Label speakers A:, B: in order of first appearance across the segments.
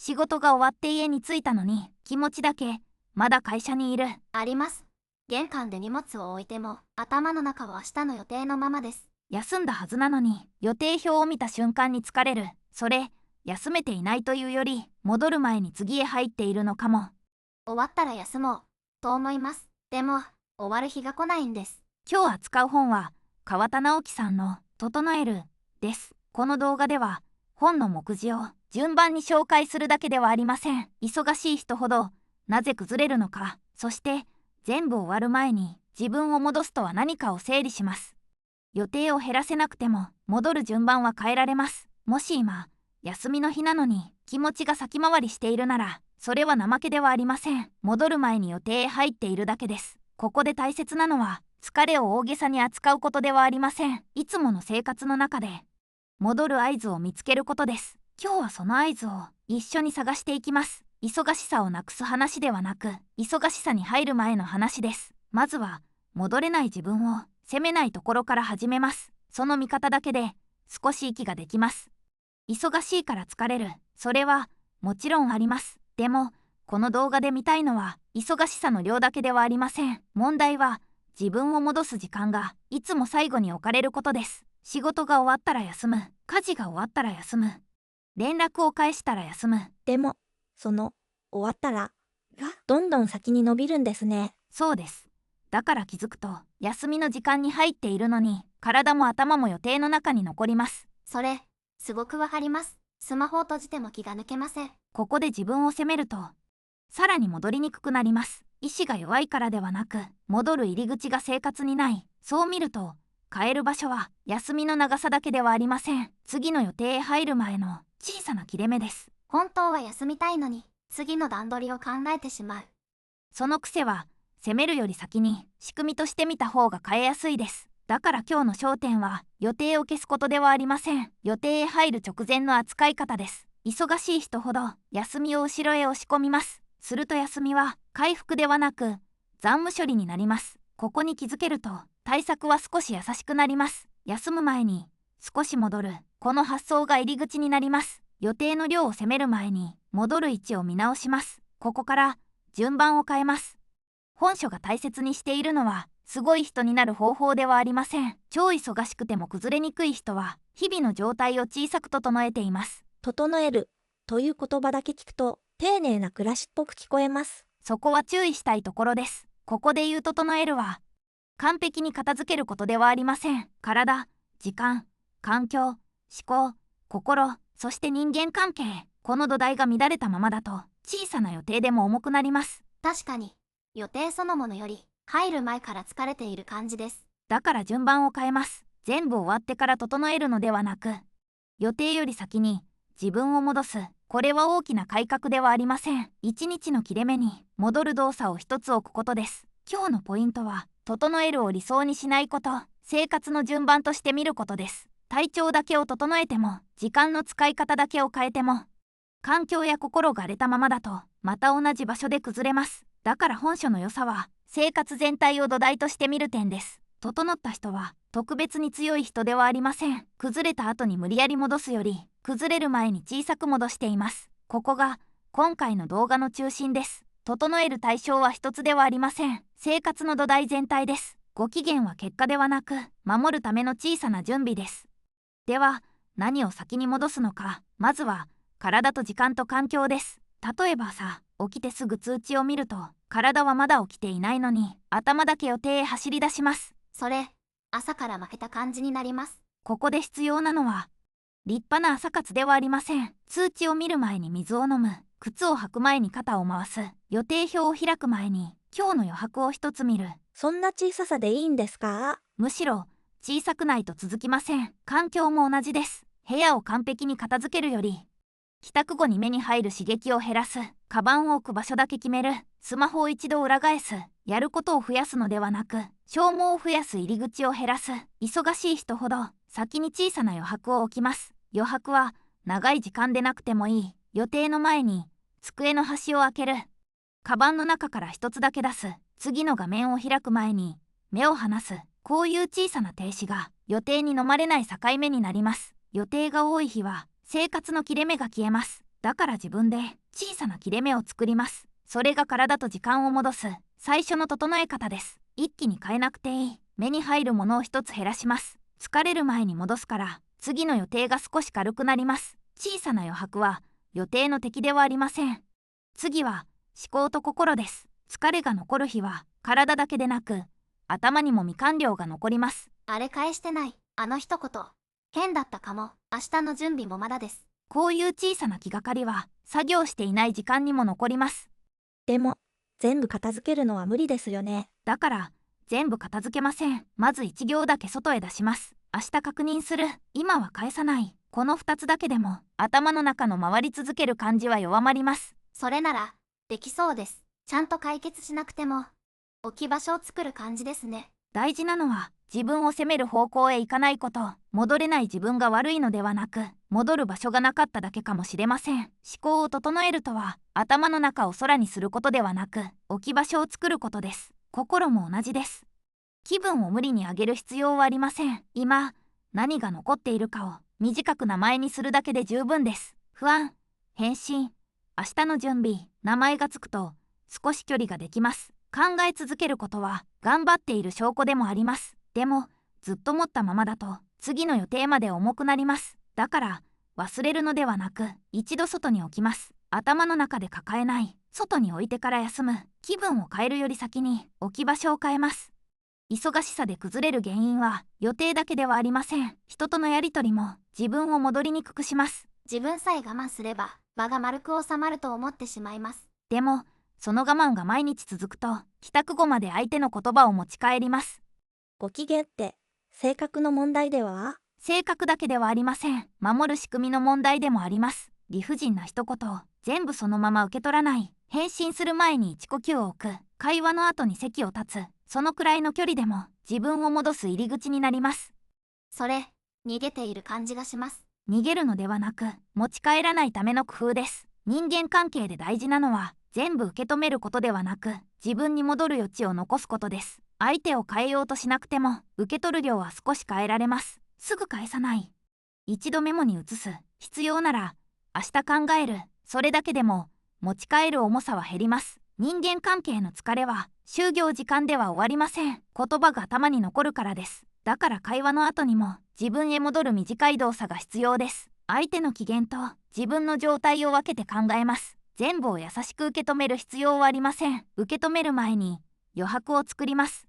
A: 仕事が終わって家に着いたのに、気持ちだけ、まだ会社にいる。
B: あります。玄関で荷物を置いても、頭の中は明日の予定のままです。
A: 休んだはずなのに、予定表を見た瞬間に疲れる。それ、休めていないというより、戻る前に次へ入っているのかも。
B: 終わったら休もう、と思います。でも、終わる日が来ないんです。
A: 今日扱う本は、川田直樹さんの「整える」です。この動画では、本の目次を順番に紹介するだけではありません。忙しい人ほど、なぜ崩れるのか、そして、全部終わる前に自分を戻すとは何かを整理します。予定を減らせなくても、戻る順番は変えられます。もし今、休みの日なのに気持ちが先回りしているなら、それは怠けではありません。戻る前に予定へ入っているだけです。ここで大切なのは、疲れを大げさに扱うことではありません。いつもの生活の中で、戻る合図を見つけることです。今日はその合図を一緒に探していきます。忙しさをなくす話ではなく、忙しさに入る前の話です。まずは、戻れない自分を責めないところから始めます。その見方だけで、少し息ができます。忙しいから疲れる。それは、もちろんあります。でも、この動画で見たいのは、忙しさの量だけではありません。問題は、自分を戻す時間が、いつも最後に置かれることです。仕事が終わったら休む。家事が終わったら休む。連絡を返したら休む。
C: でも、その、終わったら、が、どんどん先に伸びるんですね。
A: そうです。だから気づくと、休みの時間に入っているのに、体も頭も予定の中に残ります。
B: それ、すごくわかります。スマホを閉じても気が抜けません。
A: ここで自分を責めると、さらに戻りにくくなります。意志が弱いからではなく、戻る入り口が生活にない。そう見ると、変える場所は休みの長さだけではありません。次の予定へ入る前の小さな切れ目です。
B: 本当は休みたいのに、次の段取りを考えてしまう。
A: その癖は、責めるより先に仕組みとして見た方が変えやすいです。だから今日の焦点は、予定を消すことではありません。予定へ入る直前の扱い方です。忙しい人ほど、休みを後ろへ押し込みます。すると休みは、回復ではなく、残務処理になります。ここに気づけると、対策は少し優しくなります。休む前に、少し戻る。この発想が入り口になります。予定の量を責める前に、戻る位置を見直します。ここから、順番を変えます。本書が大切にしているのは、すごい人になる方法ではありません。超忙しくても崩れにくい人は、日々の状態を小さく整えています。
C: 整える、という言葉だけ聞くと、丁寧な暮らしっぽく聞こえます。
A: そこは注意したいところです。ここで言う整えるは、完璧に片付けることではありません。体、時間、環境、思考、心、そして人間関係。この土台が乱れたままだと、小さな予定でも重くなります。
B: 確かに、予定そのものより、入る前から疲れている感じです。
A: だから順番を変えます。全部終わってから整えるのではなく、予定より先に自分を戻す。これは大きな改革ではありません。一日の切れ目に戻る動作を一つ置くことです。今日のポイントは、整えるを理想にしないこと、生活の順番として見ることです。体調だけを整えても、時間の使い方だけを変えても、環境や心が荒れたままだと、また同じ場所で崩れます。だから本書の良さは、生活全体を土台として見る点です。整った人は、特別に強い人ではありません。崩れた後に無理やり戻すより、崩れる前に小さく戻しています。ここが、今回の動画の中心です。整える対象は一つではありません。生活の土台全体です。ご機嫌は結果ではなく、守るための小さな準備です。では、何を先に戻すのか。まずは、体と時間と環境です。例えば朝、起きてすぐ通知を見ると、体はまだ起きていないのに、頭だけ予定へ走り出します。
B: それ、朝から負けた感じになります。
A: ここで必要なのは、立派な朝活ではありません。通知を見る前に水を飲む。靴を履く前に肩を回す。予定表を開く前に、今日の余白を一つ見る。
C: そんな小ささでいいんですか？
A: むしろ、小さくないと続きません。環境も同じです。部屋を完璧に片付けるより、帰宅後に目に入る刺激を減らす。カバンを置く場所だけ決める。スマホを一度裏返す。やることを増やすのではなく、消耗を増やす入り口を減らす。忙しい人ほど、先に小さな余白を置きます。余白は、長い時間でなくてもいい。予定の前に、机の端を開ける。カバンの中から一つだけ出す。次の画面を開く前に、目を離す。こういう小さな停止が、予定に飲まれない境目になります。予定が多い日は、生活の切れ目が消えます。だから自分で小さな切れ目を作ります。それが体と時間を戻す最初の整え方です。一気に変えなくていい。目に入るものを一つ減らします。疲れる前に戻すから次の予定が少し軽くなります。小さな余白は予定の敵ではありません。次は思考と心です。疲れが残る日は体だけでなく頭にも未完了が残ります。
B: あれ返してない。あの一言。変だったかも。明日の準備もまだです。
A: こういう小さな気がかりは作業していない時間にも残ります。
C: でも、全部片付けるのは無理ですよね。
A: だから全部片付けません。まず1行だけ外へ出します。明日確認する。今は返さない。この2つだけでも頭の中の回り続ける感じは弱まります。
B: それなら、できそうです。ちゃんと解決しなくても、置き場所を作る感じですね。
A: 大事なのは自分を責める方向へ行かないこと。戻れない自分が悪いのではなく、戻る場所がなかっただけかもしれません。思考を整えるとは頭の中を空にすることではなく、置き場所を作ることです。心も同じです。気分を無理に上げる必要はありません。今何が残っているかを短く名前にするだけで十分です。不安、返信、明日の準備、名前がつくと少し距離ができます。考え続けることは頑張っている証拠でもあります。でもずっと持ったままだと次の予定まで重くなります。だから忘れるのではなく、一度外に置きます。頭の中で抱えない。外に置いてから休む。気分を変えるより先に置き場所を変えます。忙しさで崩れる原因は予定だけではありません。人とのやりとりも自分を戻りにくくします。
B: 自分さえ我慢すれば、場が丸く収まると思ってしまいます。
A: でもその我慢が毎日続くと帰宅後まで相手の言葉を持ち帰ります。
C: ご機嫌って性格の問題では？
A: 性格だけではありません。守る仕組みの問題でもあります。理不尽な一言を全部そのまま受け取らない。返信する前に一呼吸を置く。会話の後に席を立つ。そのくらいの距離でも自分を戻す入り口になります。
B: それ、逃げている感じがします。
A: 逃げるのではなく持ち帰らないための工夫です。人間関係で大事なのは全部受け止めることではなく、自分に戻る余地を残すことです。相手を変えようとしなくても受け取る量は少し変えられます。すぐ返さない。一度メモに移す。必要なら明日考える。それだけでも持ち帰る重さは減ります。人間関係の疲れは就業時間では終わりません。言葉が頭に残るからです。だから会話の後にも自分へ戻る短い動作が必要です。相手の機嫌と自分の状態を分けて考えます。全部を優しく受け止める必要はありません。受け止める前に余白を作ります。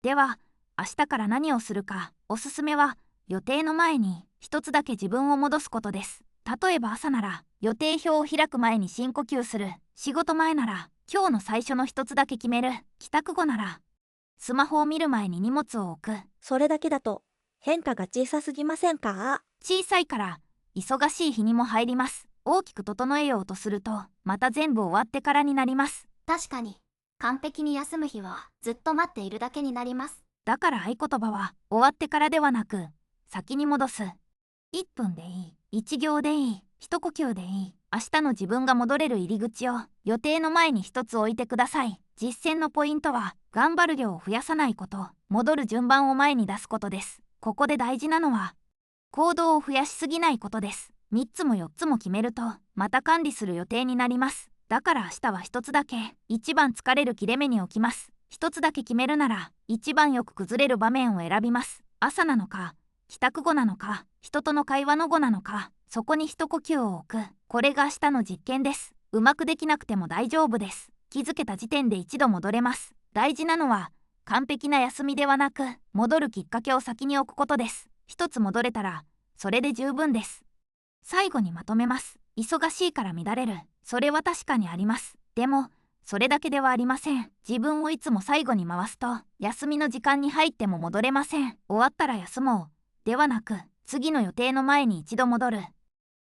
A: では明日から何をするか。おすすめは予定の前に一つだけ自分を戻すことです。例えば朝なら予定表を開く前に深呼吸する。仕事前なら今日の最初の一つだけ決める。帰宅後ならスマホを見る前に荷物を置く。
C: それだけだと変化が小さすぎませんか？
A: 小さいから忙しい日にも入ります。大きく整えようとするとまた全部終わってからになります。
B: 確かに、完璧に休む日はずっと待っているだけになります。
A: だから合言葉は終わってからではなく先に戻す。1分でいい。1行でいい。一呼吸でいい。明日の自分が戻れる入り口を予定の前に一つ置いてください。実践のポイントは頑張る量を増やさないこと、戻る順番を前に出すことです。ここで大事なのは行動を増やしすぎないことです。3つも4つも決めるとまた管理する予定になります。だから明日は1つだけ一番疲れる切れ目に置きます。1つだけ決めるなら一番よく崩れる場面を選びます。朝なのか帰宅後なのか、人との会話の後なのか、そこに一呼吸を置く。これが明日の実験です。うまくできなくても大丈夫です。気づけた時点で一度戻れます。大事なのは完璧な休みではなく、戻るきっかけを先に置くことです。一つ戻れたらそれで十分です。最後にまとめます。忙しいから乱れる。それは確かにあります。でもそれだけではありません。自分をいつも最後に回すと休みの時間に入っても戻れません。終わったら休もうではなく、次の予定の前に一度戻る。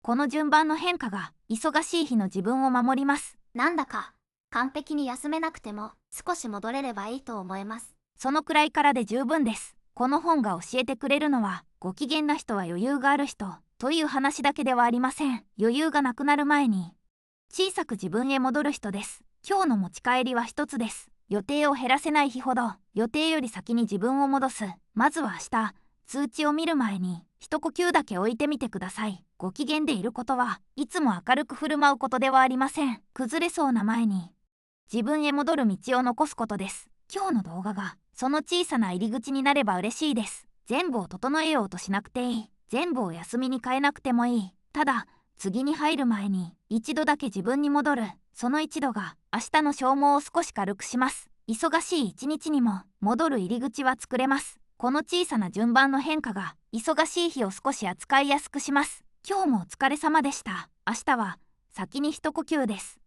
A: この順番の変化が忙しい日の自分を守ります。
B: なんだか完璧に休めなくても少し戻れればいいと思えます。
A: そのくらいからで十分です。この本が教えてくれるのは、ご機嫌な人は余裕がある人という話だけではありません。余裕がなくなる前に小さく自分へ戻る人です。今日の持ち帰りは一つです。予定を減らせない日ほど予定より先に自分を戻す。まずは明日通知を見る前に一呼吸だけ置いてみてください。ご機嫌でいることはいつも明るく振る舞うことではありません。崩れそうな前に自分へ戻る道を残すことです。今日の動画がその小さな入り口になれば嬉しいです。全部を整えようとしなくていい。全部を休みに変えなくてもいい。ただ、次に入る前に一度だけ自分に戻る。その一度が明日の消耗を少し軽くします。忙しい一日にも戻る入り口は作れます。この小さな順番の変化が忙しい日を少し扱いやすくします。今日もお疲れ様でした。明日は先に一呼吸です。